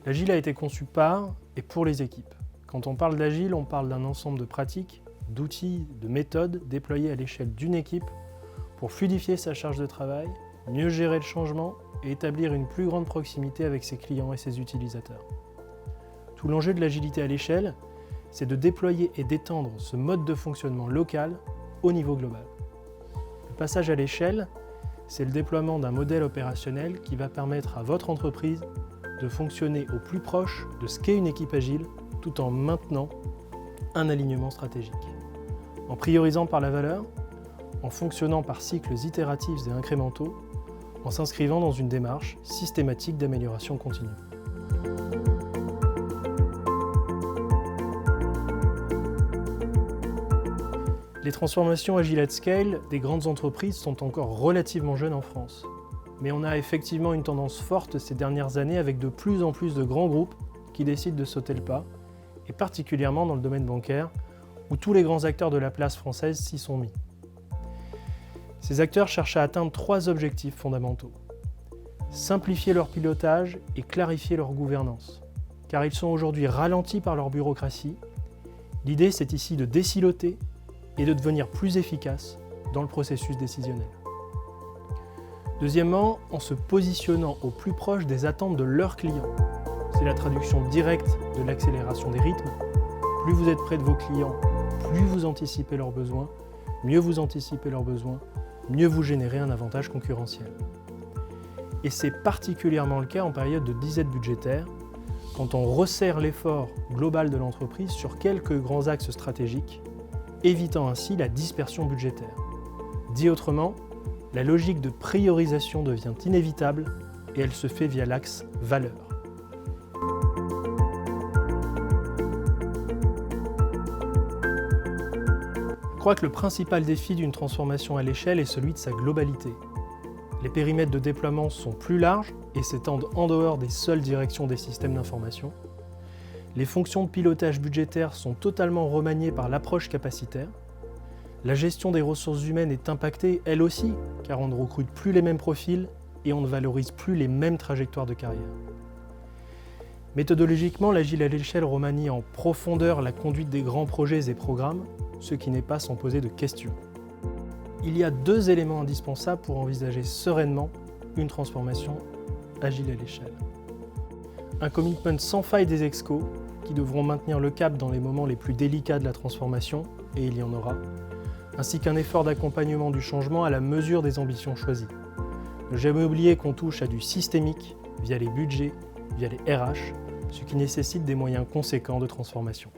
L'Agile a été conçu par et pour les équipes. Quand on parle d'Agile, on parle d'un ensemble de pratiques, d'outils, de méthodes déployées à l'échelle d'une équipe pour fluidifier sa charge de travail, mieux gérer le changement et établir une plus grande proximité avec ses clients et ses utilisateurs. Tout l'enjeu de l'agilité à l'échelle, c'est de déployer et d'étendre ce mode de fonctionnement local au niveau global. Le passage à l'échelle, c'est le déploiement d'un modèle opérationnel qui va permettre à votre entreprise de fonctionner au plus proche de ce qu'est une équipe agile, tout en maintenant un alignement stratégique. En priorisant par la valeur, en fonctionnant par cycles itératifs et incrémentaux, en s'inscrivant dans une démarche systématique d'amélioration continue. Les transformations agiles at scale des grandes entreprises sont encore relativement jeunes en France. Mais on a effectivement une tendance forte ces dernières années avec de plus en plus de grands groupes qui décident de sauter le pas, et particulièrement dans le domaine bancaire, où tous les grands acteurs de la place française s'y sont mis. Ces acteurs cherchent à atteindre 3 objectifs fondamentaux. Simplifier leur pilotage et clarifier leur gouvernance, car ils sont aujourd'hui ralentis par leur bureaucratie. L'idée, c'est ici de désiloter et de devenir plus efficace dans le processus décisionnel. Deuxièmement, en se positionnant au plus proche des attentes de leurs clients. C'est la traduction directe de l'accélération des rythmes. Plus vous êtes près de vos clients, plus vous anticipez leurs besoins, mieux vous anticipez leurs besoins, mieux vous générez un avantage concurrentiel. Et c'est particulièrement le cas en période de disette budgétaire, quand on resserre l'effort global de l'entreprise sur quelques grands axes stratégiques, évitant ainsi la dispersion budgétaire. Dit autrement, la logique de priorisation devient inévitable et elle se fait via l'axe valeur. Je crois que le principal défi d'une transformation à l'échelle est celui de sa globalité. Les périmètres de déploiement sont plus larges et s'étendent en dehors des seules directions des systèmes d'information. Les fonctions de pilotage budgétaire sont totalement remaniées par l'approche capacitaire. La gestion des ressources humaines est impactée, elle aussi, car on ne recrute plus les mêmes profils et on ne valorise plus les mêmes trajectoires de carrière. Méthodologiquement, l'agile à l'échelle remanie en profondeur la conduite des grands projets et programmes, ce qui n'est pas sans poser de questions. Il y a 2 éléments indispensables pour envisager sereinement une transformation agile à l'échelle. Un commitment sans faille des excos, qui devront maintenir le cap dans les moments les plus délicats de la transformation, et il y en aura, ainsi qu'un effort d'accompagnement du changement à la mesure des ambitions choisies. Ne jamais oublier qu'on touche à du systémique, via les budgets, via les RH, ce qui nécessite des moyens conséquents de transformation.